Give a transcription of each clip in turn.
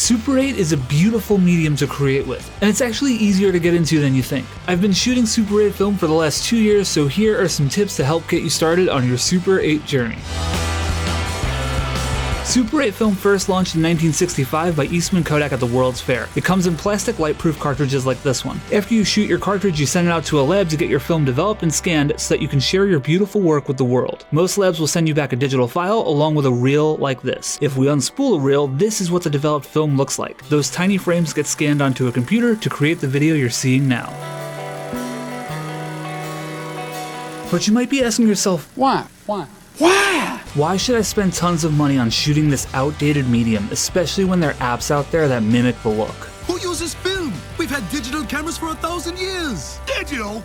Super 8 is a beautiful medium to create with, and it's actually easier to get into than you think. I've been shooting Super 8 film for the last 2 years, so here are some tips to help get you started on your Super 8 journey. Super 8 film first launched in 1965 by Eastman Kodak at the World's Fair. It comes in plastic light-proof cartridges like this one. After you shoot your cartridge, you send it out to a lab to get your film developed and scanned so that you can share your beautiful work with the world. Most labs will send you back a digital file along with a reel like this. If we unspool a reel, this is what the developed film looks like. Those tiny frames get scanned onto a computer to create the video you're seeing now. But you might be asking yourself, why? Why should I spend tons of money on shooting this outdated medium, especially when there are apps out there that mimic the look? Who uses film? We've had digital cameras for 1,000 years. Digital?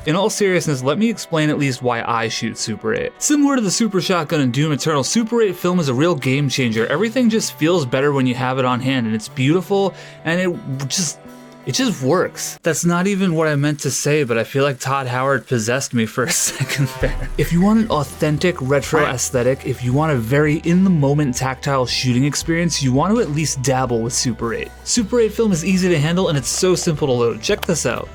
In all seriousness, let me explain at least why I shoot Super 8. Similar to the Super Shotgun and Doom Eternal, Super 8 film is a real game changer. Everything just feels better when you have it on hand, and it's beautiful, and it just works. That's not even what I meant to say, but I feel like Todd Howard possessed me for a second there. If you want an authentic retro aesthetic, if you want a very in-the-moment tactile shooting experience, you want to at least dabble with Super 8. Super 8 film is easy to handle and it's so simple to load. Check this out.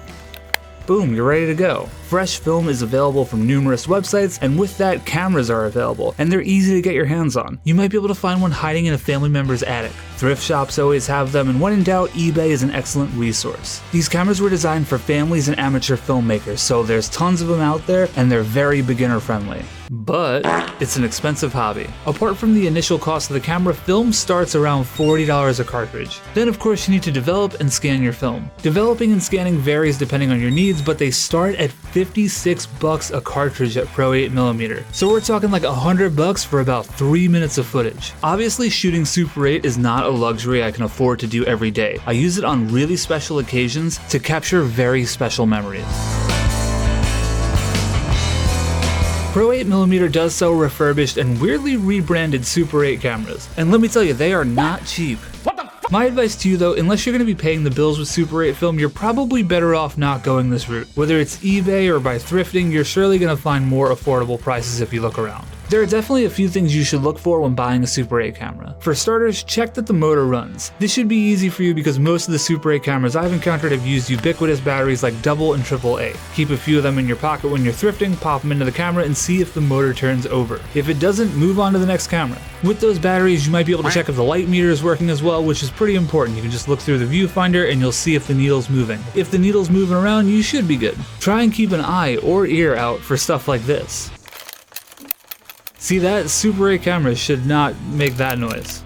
Boom, you're ready to go. Fresh film is available from numerous websites, and with that, cameras are available, and they're easy to get your hands on. You might be able to find one hiding in a family member's attic. Thrift shops always have them, and when in doubt, eBay is an excellent resource. These cameras were designed for families and amateur filmmakers, so there's tons of them out there, and they're very beginner friendly. But it's an expensive hobby. Apart from the initial cost of the camera, film starts around $40 a cartridge. Then of course you need to develop and scan your film. Developing and scanning varies depending on your needs, but they start at $56 a cartridge at Pro 8mm. So we're talking like $100 for about 3 minutes of footage. Obviously shooting Super 8 is not a luxury I can afford to do every day. I use it on really special occasions to capture very special memories. Pro 8mm does sell refurbished and weirdly rebranded Super 8 cameras, and let me tell you, they are not cheap. My advice to you though, unless you're going to be paying the bills with Super 8 film, you're probably better off not going this route. Whether it's eBay or by thrifting, you're surely going to find more affordable prices if you look around. There are definitely a few things you should look for when buying a Super 8 camera. For starters, check that the motor runs. This should be easy for you because most of the Super 8 cameras I've encountered have used ubiquitous batteries like AA and AAA. Keep a few of them in your pocket when you're thrifting, pop them into the camera, and see if the motor turns over. If it doesn't, move on to the next camera. With those batteries, you might be able to check if the light meter is working as well, which is pretty important. You can just look through the viewfinder and you'll see if the needle's moving. If the needle's moving around, you should be good. Try and keep an eye or ear out for stuff like this. See that? Super 8 cameras should not make that noise.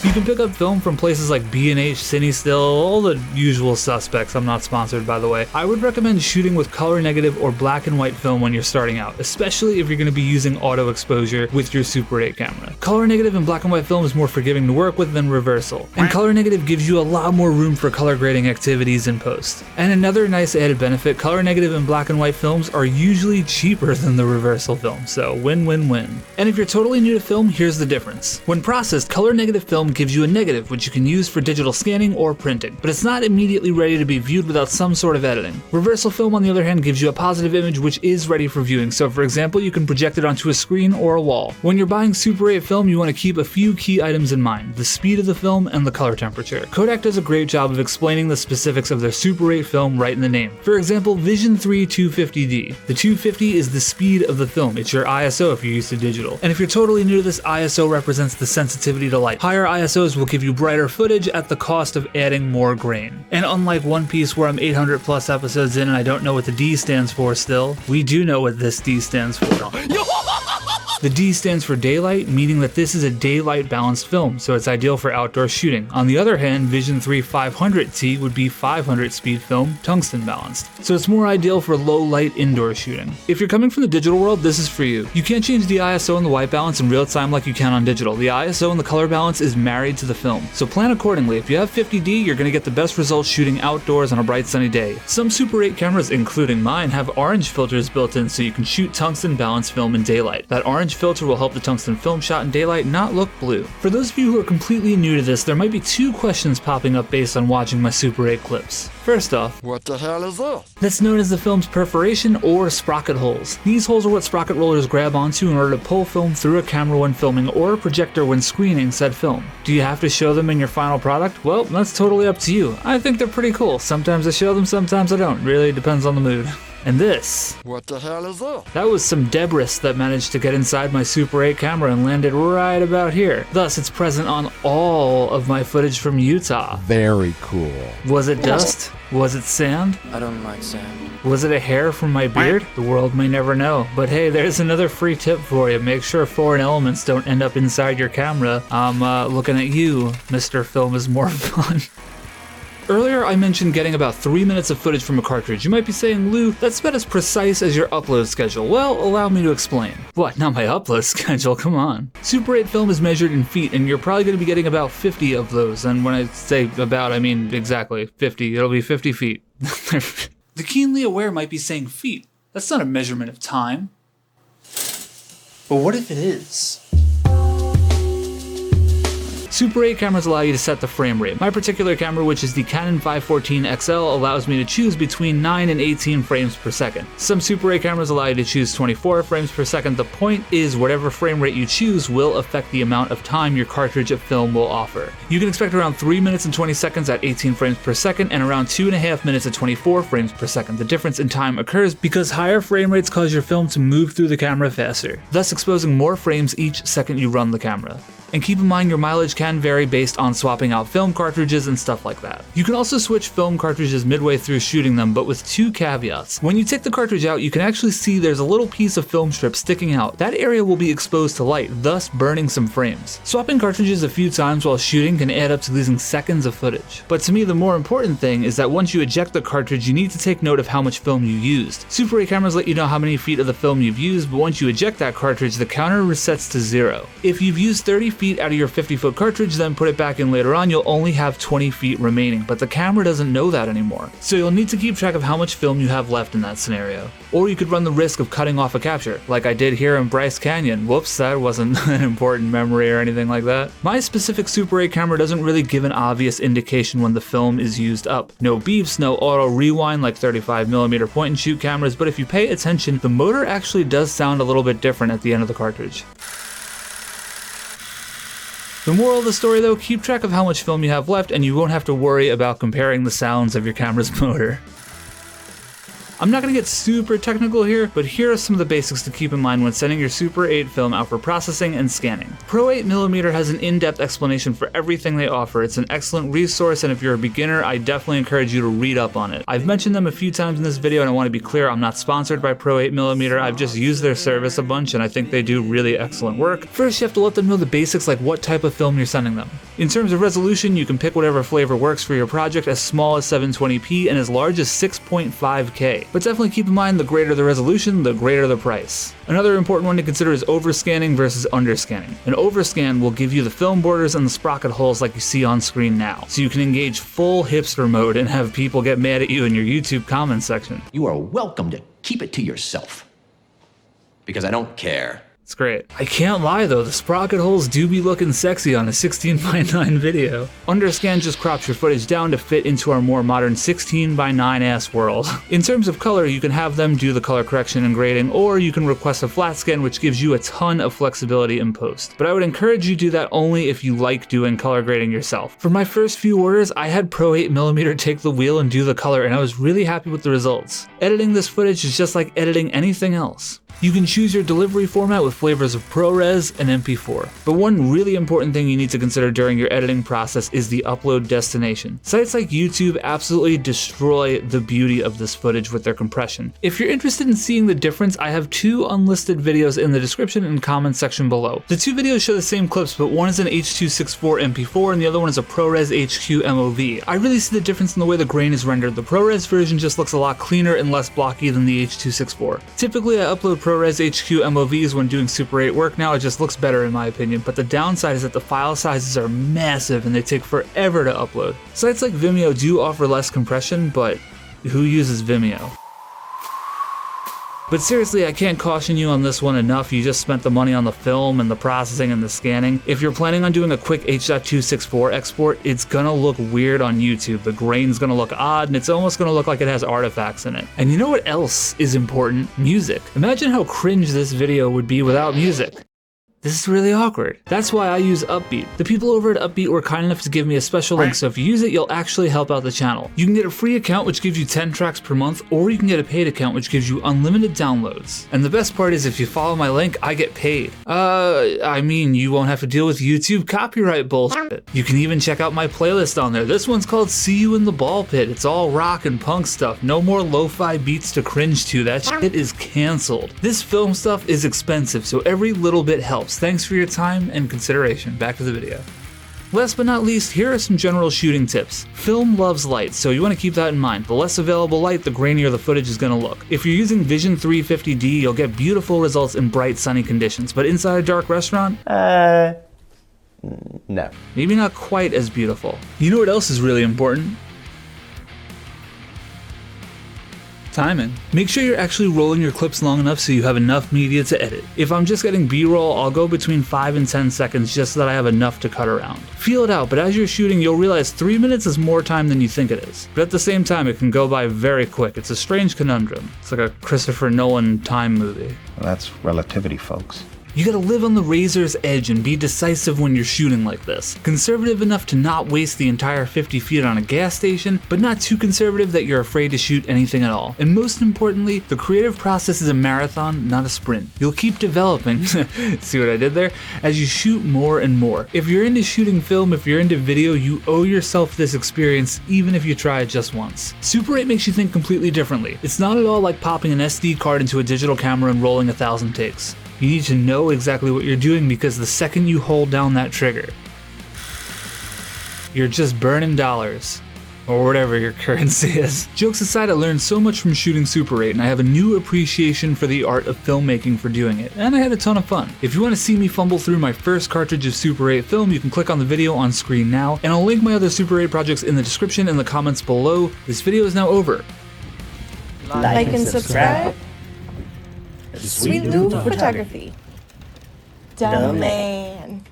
You can pick up film from places like B&H, CineStill, all the usual suspects. I'm not sponsored, by the way. I would recommend shooting with color negative or black and white film when you're starting out, especially if you're going to be using auto exposure with your Super 8 camera. Color negative and black and white film is more forgiving to work with than reversal, and color negative gives you a lot more room for color grading activities in post. And another nice added benefit, color negative and black and white films are usually cheaper than the reversal film, so win-win-win. And if you're totally new to film, here's the difference. When processed, color negative film gives you a negative, which you can use for digital scanning or printing, but it's not immediately ready to be viewed without some sort of editing. Reversal film, on the other hand, gives you a positive image which is ready for viewing, so for example, you can project it onto a screen or a wall. When you're buying Super 8 film, you want to keep a few key items in mind: the speed of the film and the color temperature. Kodak does a great job of explaining the specifics of their Super 8 film right in the name. For example, Vision 3 250D. The 250 is the speed of the film. It's your ISO if you're used to digital. And if you're totally new to this, ISO represents the sensitivity to light. Higher ISOs will give you brighter footage at the cost of adding more grain. And unlike One Piece, where I'm 800 plus episodes in and I don't know what the D stands for still, we do know what this D stands for. The D stands for daylight, meaning that this is a daylight balanced film, so it's ideal for outdoor shooting. On the other hand, Vision 3 500T would be 500 speed film, tungsten balanced, so it's more ideal for low light indoor shooting. If you're coming from the digital world, this is for you. You can't change the ISO and the white balance in real time like you can on digital. The ISO and the color balance is married to the film, so plan accordingly. If you have 50D, you're going to get the best results shooting outdoors on a bright sunny day. Some Super 8 cameras, including mine, have orange filters built in so you can shoot tungsten balanced film in daylight. That orange quench filter will help the tungsten film shot in daylight not look blue. For those of you who are completely new to this, there might be two questions popping up based on watching my Super 8 clips. First off, What the hell is this? that's known as the film's perforation or sprocket holes. These holes are what sprocket rollers grab onto in order to pull film through a camera when filming or a projector when screening said film. Do you have to show them in your final product? Well, that's totally up to you. I think they're pretty cool. Sometimes I show them, sometimes I don't. Really depends on the mood. And this, What the hell is this? that was some debris that managed to get inside my Super 8 camera and landed right about here. Thus, it's present on all of my footage from Utah. Very cool. Was it dust? Was it sand? I don't like sand. Was it a hair from my beard? The world may never know. But hey, there's another free tip for you. Make sure foreign elements don't end up inside your camera. I'm looking at you, Mr. Film is More Fun. Earlier I mentioned getting about 3 minutes of footage from a cartridge. You might be saying, Lou, that's about as precise as your upload schedule. Well, allow me to explain. What, not my upload schedule, come on. Super 8 film is measured in feet, and you're probably going to be getting about 50 of those. And when I say about, I mean exactly 50. It'll be 50 feet. The keenly aware might be saying feet. That's not a measurement of time. But what if it is? Super 8 cameras allow you to set the frame rate. My particular camera, which is the Canon 514 XL, allows me to choose between 9 and 18 frames per second. Some Super 8 cameras allow you to choose 24 frames per second. The point is, whatever frame rate you choose will affect the amount of time your cartridge of film will offer. You can expect around 3 minutes and 20 seconds at 18 frames per second and around 2.5 minutes at 24 frames per second. The difference in time occurs because higher frame rates cause your film to move through the camera faster, thus exposing more frames each second you run the camera. And keep in mind your mileage can vary based on swapping out film cartridges and stuff like that. You can also switch film cartridges midway through shooting them, but with two caveats. When you take the cartridge out, you can actually see there's a little piece of film strip sticking out. That area will be exposed to light, thus burning some frames. Swapping cartridges a few times while shooting can add up to losing seconds of footage. But to me, the more important thing is that once you eject the cartridge, you need to take note of how much film you used. Super 8 cameras let you know how many feet of the film you've used, but once you eject that cartridge, the counter resets to 0. If you've used 30 feet out of your 50-foot cartridge, then put it back in later on, you'll only have 20 feet remaining, but the camera doesn't know that anymore. So you'll need to keep track of how much film you have left in that scenario. Or you could run the risk of cutting off a capture, like I did here in Bryce Canyon. Whoops, that wasn't an important memory or anything like that. My specific Super 8 camera doesn't really give an obvious indication when the film is used up. No beeps, no auto rewind like 35mm point and shoot cameras, but if you pay attention, the motor actually does sound a little bit different at the end of the cartridge. The moral of the story though, keep track of how much film you have left and you won't have to worry about comparing the sounds of your camera's motor. I'm not going to get super technical here, but here are some of the basics to keep in mind when sending your Super 8 film out for processing and scanning. Pro 8mm has an in-depth explanation for everything they offer. It's an excellent resource, and if you're a beginner, I definitely encourage you to read up on it. I've mentioned them a few times in this video, and I want to be clear, I'm not sponsored by Pro 8mm. I've just used their service a bunch, and I think they do really excellent work. First, you have to let them know the basics, like what type of film you're sending them. In terms of resolution, you can pick whatever flavor works for your project, as small as 720p and as large as 6.5K. But definitely keep in mind, the greater the resolution, the greater the price. Another important one to consider is overscanning versus underscanning. An overscan will give you the film borders and the sprocket holes like you see on screen now, so you can engage full hipster mode and have people get mad at you in your YouTube comment section. You are welcome to keep it to yourself, because I don't care. It's great. I can't lie though, the sprocket holes do be looking sexy on a 16:9 video. Underscan just crops your footage down to fit into our more modern 16:9 ass world. In terms of color, you can have them do the color correction and grading, or you can request a flat scan, which gives you a ton of flexibility in post. But I would encourage you to do that only if you like doing color grading yourself. For my first few orders, I had Pro 8mm take the wheel and do the color, and I was really happy with the results. Editing this footage is just like editing anything else. You can choose your delivery format with flavors of ProRes and MP4. But one really important thing you need to consider during your editing process is the upload destination. Sites like YouTube absolutely destroy the beauty of this footage with their compression. If you're interested in seeing the difference, I have two unlisted videos in the description and comment section below. The two videos show the same clips, but one is an H.264 MP4 and the other one is a ProRes HQ MOV. I really see the difference in the way the grain is rendered. The ProRes version just looks a lot cleaner and less blocky than the H.264. Typically I upload ProRes HQ MOVs when doing Super 8 work now, it just looks better in my opinion, but the downside is that the file sizes are massive and they take forever to upload. Sites like Vimeo do offer less compression, but who uses Vimeo? But seriously, I can't caution you on this one enough. You just spent the money on the film and the processing and the scanning. If you're planning on doing a quick H.264 export, it's gonna look weird on YouTube. The grain's gonna look odd, and it's almost gonna look like it has artifacts in it. And you know what else is important? Music. Imagine how cringe this video would be without music. This is really awkward. That's why I use Uppbeat. The people over at Uppbeat were kind enough to give me a special link, so if you use it, you'll actually help out the channel. You can get a free account which gives you 10 tracks per month, or you can get a paid account which gives you unlimited downloads. And the best part is if you follow my link, I get paid. I mean, you won't have to deal with YouTube copyright bullshit. You can even check out my playlist on there. This one's called See You in the Ball Pit. It's all rock and punk stuff. No more lo-fi beats to cringe to. That shit is canceled. This film stuff is expensive, so every little bit helps. Thanks for your time and consideration. Back to the video. Last but not least, here are some general shooting tips. Film loves light, so you want to keep that in mind. The less available light, the grainier the footage is going to look. If you're using Vision 350D, you'll get beautiful results in bright, sunny conditions, but inside a dark restaurant? No. Maybe not quite as beautiful. You know what else is really important? Timing. Make sure you're actually rolling your clips long enough so you have enough media to edit. If I'm just getting B-roll, I'll go between 5 and 10 seconds just so that I have enough to cut around. Feel it out, but as you're shooting, you'll realize 3 minutes is more time than you think it is. But at the same time, it can go by very quick. It's a strange conundrum. It's like a Christopher Nolan time movie. Well, that's relativity, folks. You gotta live on the razor's edge and be decisive when you're shooting like this. Conservative enough to not waste the entire 50 feet on a gas station, but not too conservative that you're afraid to shoot anything at all. And most importantly, the creative process is a marathon, not a sprint. You'll keep developing, see what I did there? As you shoot more and more. If you're into shooting film, if you're into video, you owe yourself this experience even if you try it just once. Super 8 makes you think completely differently. It's not at all like popping an SD card into a digital camera and rolling 1,000 takes. You need to know exactly what you're doing because the second you hold down that trigger, you're just burning dollars. Or whatever your currency is. Jokes aside, I learned so much from shooting Super 8 and I have a new appreciation for the art of filmmaking for doing it, and I had a ton of fun. If you want to see me fumble through my first cartridge of Super 8 film, you can click on the video on screen now, and I'll link my other Super 8 projects in the description and the comments below. This video is now over. Like and subscribe. Sweet Lou Photography. Dumb man.